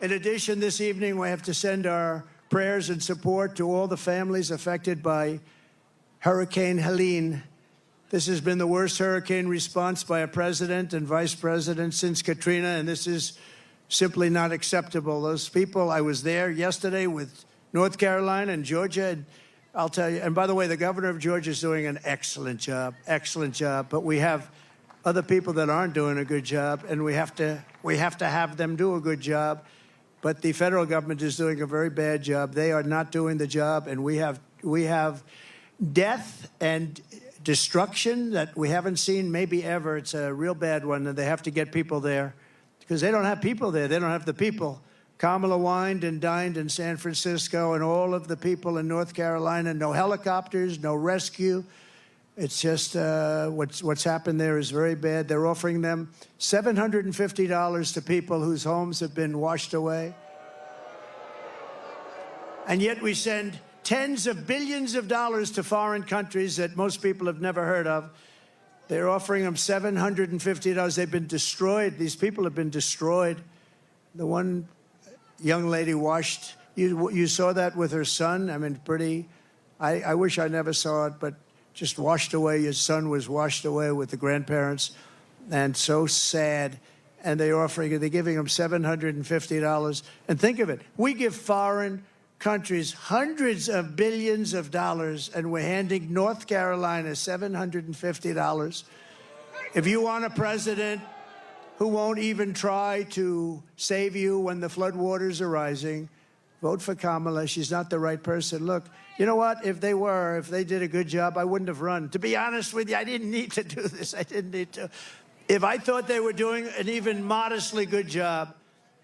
In addition, this evening, we have to send our prayers and support to all the families affected by Hurricane Helene. This has been the worst hurricane response by a president and vice president since Katrina, and this is simply not acceptable. Those people, I was there yesterday with North Carolina and Georgia, and I'll tell you, and by the way, the governor of Georgia is doing an excellent job, but we have other people that aren't doing a good job, and we have to have them do a good job. But the federal government is doing a very bad job. They are not doing the job, and we have death and destruction that we haven't seen maybe ever. It's a real bad one, and they have to get people there because they don't have people there. They don't have the people. Kamala wined and dined in San Francisco, and all of the people in North Carolina, no helicopters, no rescue. It's just what's happened there is very bad. They're offering them $750 to people whose homes have been washed away. And yet we send tens of billions of dollars to foreign countries that most people have never heard of. They're offering them $750. They've been destroyed. These people have been destroyed. The one young lady washed, you saw that with her son. I mean, pretty, I wish I never saw it, but just washed away. His son was washed away with the grandparents, and so sad. And they're giving him $750. And think of it, we give foreign countries hundreds of billions of dollars, and we're handing North Carolina $750. If you want a president who won't even try to save you when the floodwaters are rising, vote for Kamala. She's not the right person. Look, you know what? If they did a good job, I wouldn't have run. To be honest with you, I didn't need to do this. I didn't need to. If I thought they were doing an even modestly good job,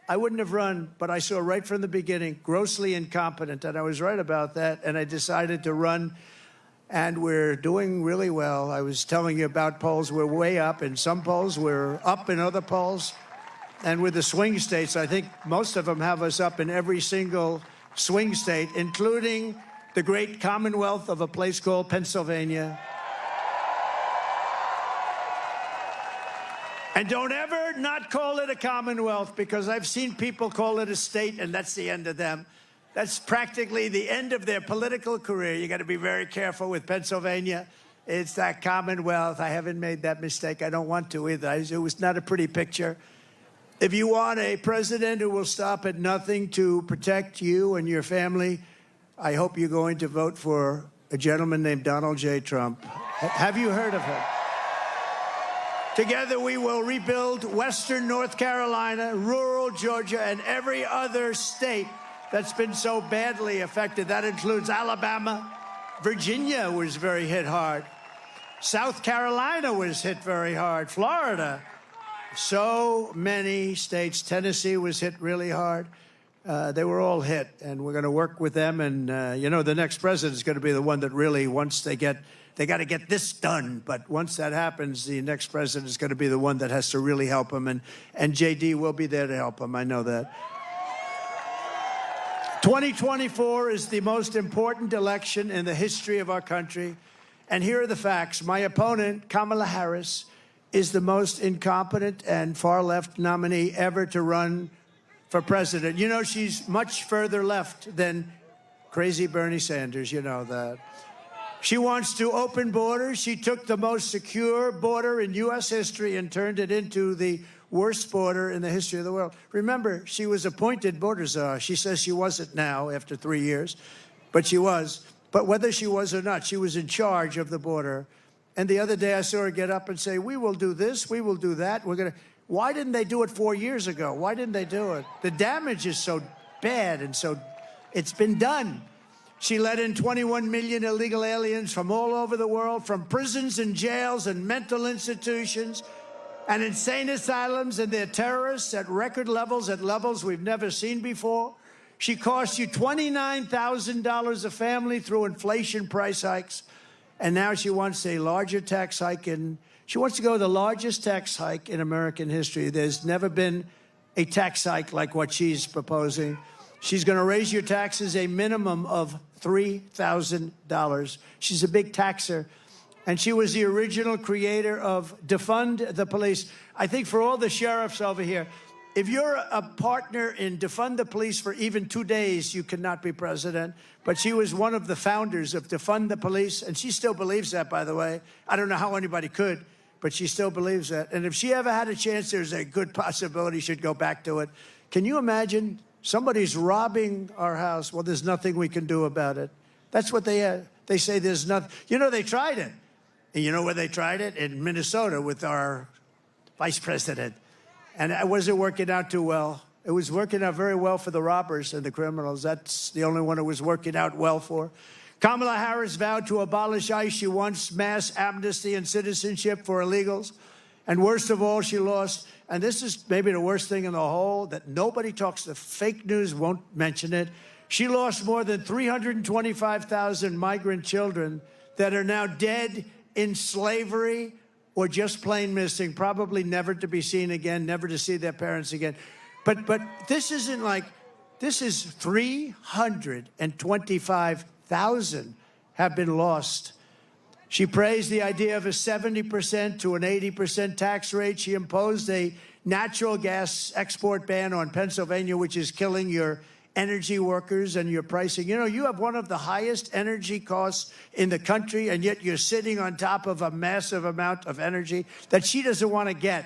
I wouldn't have run. But I saw right from the beginning, grossly incompetent, and I was right about that, and I decided to run, and we're doing really well. I was telling you about polls. We're way up in some polls. We're up in other polls. And with the swing states, I think most of them have us up in every single swing state, including the great commonwealth of a place called Pennsylvania. And don't ever not call it a commonwealth, because I've seen people call it a state, and that's the end of them. That's practically the end of their political career. You got to be very careful with Pennsylvania. It's that commonwealth. I haven't made that mistake. I don't want to either. It was not a pretty picture. If you want a president who will stop at nothing to protect you and your family, I hope you're going to vote for a gentleman named Donald J. Trump. Have you heard of him? Together we will rebuild Western North Carolina, rural Georgia, and every other state that's been so badly affected. That includes Alabama. Virginia was very hit hard. South Carolina was hit very hard. Florida. So many states. Tennessee was hit really hard. They were all hit, and we're going to work with them. And, you know, the next president is going to be the one that really, once they got to get this done. But once that happens, the next president is going to be the one that has to really help them. And J.D. will be there to help them. I know that. 2024 is the most important election in the history of our country. And here are the facts. My opponent, Kamala Harris, is the most incompetent and far-left nominee ever to run for president. You know, she's much further left than crazy Bernie Sanders. You know that. She wants to open borders. She took the most secure border in U.S. history and turned it into the worst border in the history of the world. Remember, she was appointed border czar. She says she wasn't now after 3 years, but she was. But whether she was or not, she was in charge of the border. And the other day I saw her get up and say, we will do this, we will do that. Why didn't they do it 4 years ago? Why didn't they do it? The damage is so bad, and so it's been done. She let in 21 million illegal aliens from all over the world, from prisons and jails and mental institutions and insane asylums, and they're terrorists at record levels, at levels we've never seen before. She cost you $29,000 a family through inflation price hikes. And now she wants a larger tax hike, and she wants to go the largest tax hike in American history. There's never been a tax hike like what she's proposing. She's going to raise your taxes a minimum of $3,000. She's a big taxer, and she was the original creator of defund the police. I think for all the sheriffs over here, if you're a partner in defund the police for even 2 days, you cannot be president. But she was one of the founders of defund the police, and she still believes that, by the way. I don't know how anybody could, but she still believes that. And if she ever had a chance, there's a good possibility she'd go back to it. Can you imagine? Somebody's robbing our house. Well, there's nothing we can do about it. That's what they say. There's nothing. You know, they tried it. And you know where they tried it? In Minnesota with our vice president. And it wasn't working out too well. It was working out very well for the robbers and the criminals. That's the only one it was working out well for. Kamala Harris vowed to abolish ICE. She wants mass amnesty and citizenship for illegals. And worst of all, she lost, and this is maybe the worst thing in the whole, that nobody talks, the fake news won't mention it. She lost more than 325,000 migrant children that are now dead in slavery or just plain missing, probably never to be seen again, never to see their parents again. But this isn't like, this is 325,000 have been lost. She praised the idea of a 70% to an 80% tax rate. She imposed a natural gas export ban on Pennsylvania, which is killing your energy workers and your pricing. You know, you have one of the highest energy costs in the country, and yet you're sitting on top of a massive amount of energy that she doesn't want to get.